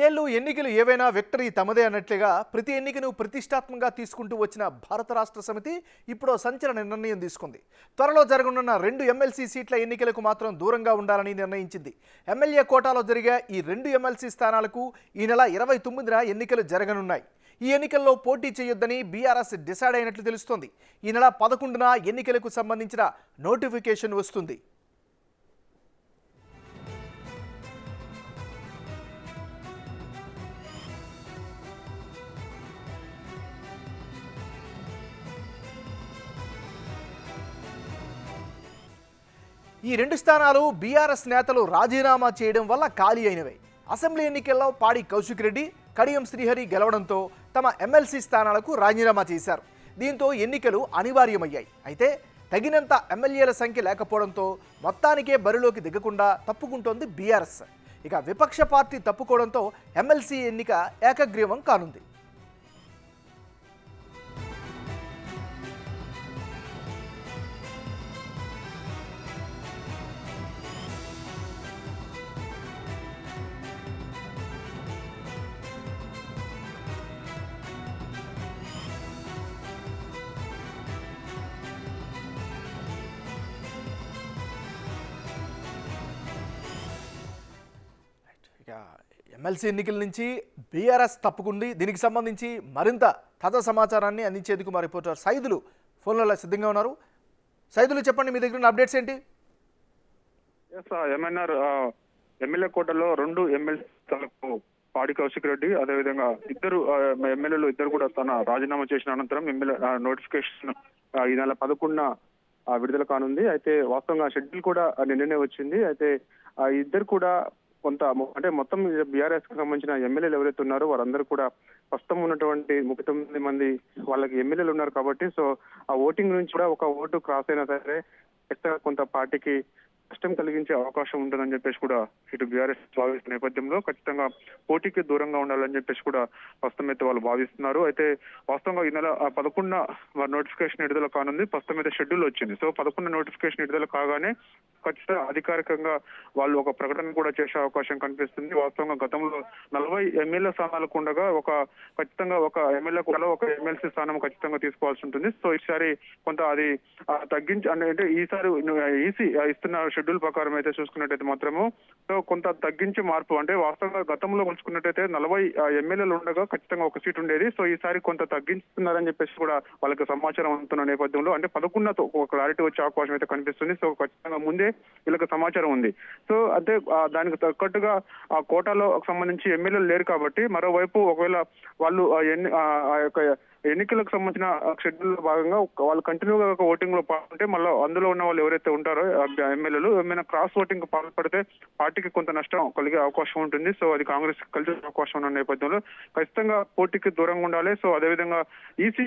ఇన్నేళ్లు ఎన్నికలు ఏవైనా విక్టరీ తమదే అన్నట్లుగా ప్రతి ఎన్నికను ప్రతిష్టాత్మకంగా తీసుకుంటూ వచ్చిన భారత రాష్ట్ర సమితి ఇప్పుడు సంచలన నిర్ణయం తీసుకుంది. త్వరలో జరగనున్న 2 ఎమ్మెల్సీ సీట్ల ఎన్నికలకు మాత్రం దూరంగా ఉండాలని నిర్ణయించింది. ఎమ్మెల్యే కోటాలో జరిగే ఈ 2 ఎమ్మెల్సీ స్థానాలకు ఈ నెల 29న ఎన్నికలు జరగనున్నాయి. ఈ ఎన్నికల్లో పోటీ చేయొద్దని బీఆర్ఎస్ డిసైడ్ అయినట్లు తెలుస్తోంది. ఈ నెల 11న ఎన్నికలకు సంబంధించిన నోటిఫికేషన్ వస్తుంది. ఈ 2 స్థానాలు బీఆర్ఎస్ నేతలు రాజీనామా చేయడం వల్ల ఖాళీ అయినవే. అసెంబ్లీ ఎన్నికల్లో పాడి కౌశిక్ రెడ్డి, కడియం శ్రీహరి గెలవడంతో తమ ఎమ్మెల్సీ స్థానాలకు రాజీనామా చేశారు. దీంతో ఎన్నికలు అనివార్యమయ్యాయి. అయితే తగినంత ఎమ్మెల్యేల సంఖ్య లేకపోవడంతో మొత్తానికే బరిలోకి దిగకుండా తప్పుకుంటోంది బీఆర్ఎస్. ఇక విపక్ష పార్టీ తప్పుకోవడంతో ఎమ్మెల్సీ ఎన్నిక ఏకగ్రీవం కానుంది. ఎమ్మెల్సీ ఎన్నికల నుంచి బీఆర్ఎస్ తప్పుకుంది. దీనికి సంబంధించి మరింత తాజా సమాచారాన్ని అందించేందుకు మా రిపోర్టర్ సైదులు ఫోన్లలో సిద్ధంగా ఉన్నారు. సైదులు, చెప్పండి, మీ దగ్గర ఉన్న అప్డేట్స్ ఏంటి? ఎంఎన్ఆర్ ఎమ్మెల్యే కోటలో 2 ఎమ్మెల్యేలకు పాడి కౌశిక్ రెడ్డి, అదేవిధంగా ఇద్దరు ఎమ్మెల్యేలు ఇద్దరు కూడా తన రాజీనామా చేసిన అనంతరం ఎమ్మెల్యే నోటిఫికేషన్ ఈ నెల 11న విడుదల కానుంది. అయితే వాస్తవంగా షెడ్యూల్ కూడా నిన్ననే వచ్చింది. అయితే ఇద్దరు కూడా కొంత అంటే మొత్తం బీఆర్ఎస్ కి సంబంధించిన ఎమ్మెల్యేలు ఎవరైతే ఉన్నారో వారందరూ కూడా ప్రస్తుతం ఉన్నటువంటి 39 మంది వాళ్ళకి ఎమ్మెల్యేలు ఉన్నారు కాబట్టి సో ఆ ఓటింగ్ నుంచి కూడా ఒక ఓటు క్రాస్ అయినా సరే కొంత పార్టీకి కష్టం కలిగించే అవకాశం ఉంటుందని చెప్పేసి కూడా ఇటు బీఆర్ఎస్ భావిస్తున్న నేపథ్యంలో ఖచ్చితంగా పోటీకి దూరంగా ఉండాలని చెప్పేసి కూడా ప్రస్తుతం అయితే వాళ్ళు భావిస్తున్నారు. అయితే వాస్తవంగా ఈ నెల 11న నోటిఫికేషన్ విడుదల కానుంది. ప్రస్తుతం అయితే షెడ్యూల్ వచ్చింది. సో 11 నోటిఫికేషన్ విడుదల కాగానే ఖచ్చితంగా అధికారికంగా వాళ్ళు ఒక ప్రకటన కూడా చేసే అవకాశం కనిపిస్తుంది. వాస్తవంగా గతంలో 40 ఎమ్మెల్యే స్థానాలకు ఉండగా ఖచ్చితంగా ఒక ఎమ్మెల్యే కూడా ఒక ఎమ్మెల్సీ స్థానం ఖచ్చితంగా తీసుకోవాల్సి ఉంటుంది. సో ఈసారి కొంత అది తగ్గించి అంటే ఈసారి ఈసీ ఇస్తున్న షెడ్యూల్ ప్రకారం అయితే చూసుకున్నట్టయితే మాత్రము సో కొంత తగ్గించి మార్పు అంటే వాస్తవంగా గతంలో కొలుచుకున్నట్టయితే 40 ఎమ్మెల్యేలు ఉండగా ఖచ్చితంగా ఒక సీట్ ఉండేది. సో ఈసారి కొంత తగ్గిస్తున్నారని చెప్పేసి కూడా వాళ్ళకి సమాచారం అందుతున్న నేపథ్యంలో అంటే 11తో ఒక క్లారిటీ వచ్చే అవకాశం అయితే కనిపిస్తుంది. సో ఖచ్చితంగా ముందే వీళ్ళకి సమాచారం ఉంది. సో అంటే దానికి తగ్గట్టుగా ఆ కోటాలో సంబంధించి ఎమ్మెల్యేలు లేరు కాబట్టి మరోవైపు ఒకవేళ వాళ్ళు ఆ యొక్క ఎన్నికలకు సంబంధించిన షెడ్యూల్ లో భాగంగా వాళ్ళు కంటిన్యూగా ఓటింగ్ లో పాల్గొంటే మళ్ళీ అందులో ఉన్న వాళ్ళు ఎవరైతే ఉంటారో ఎమ్మెల్యేలు ఏమైనా క్రాస్ ఓటింగ్ పాల్పడితే పార్టీకి కొంత నష్టం కలిగే అవకాశం ఉంటుంది. సో అది కాంగ్రెస్ కలిసే అవకాశం ఉన్న నేపథ్యంలో ఖచ్చితంగా పోటీకి దూరంగా ఉండాలి. సో అదేవిధంగా ఈసీ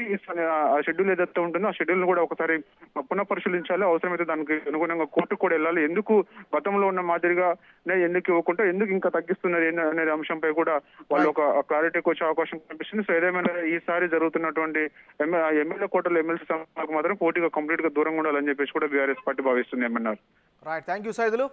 ఆ షెడ్యూల్ ఏదైతే ఉంటుందో ఆ షెడ్యూల్ కూడా ఒకసారి పునఃపరిశీలించాలి. అవసరమైతే దానికి అనుగుణంగా కోర్టుకు కూడా వెళ్ళాలి. ఎందుకు గతంలో ఉన్న మాదిరిగా ఎందుకు ఇవ్వకుండా ఎందుకు ఇంకా తగ్గిస్తున్నది అనే అంశంపై కూడా వాళ్ళు ఒక క్లారిటీకి వచ్చే అవకాశం కనిపిస్తుంది. సో ఏదేమైనా ఈసారి జరుగుతున్నటువంటి ఎమ్మెల్యే కోటలో ఎమ్మెల్సీ స్థానాలకు మాత్రం పోటీగా కంప్లీట్ గా దూరంగా ఉండాలని చెప్పేసి కూడా బీఆర్ఎస్ పార్టీ భావిస్తుంది. ఏమన్నారు? Right, thank you Saidulu.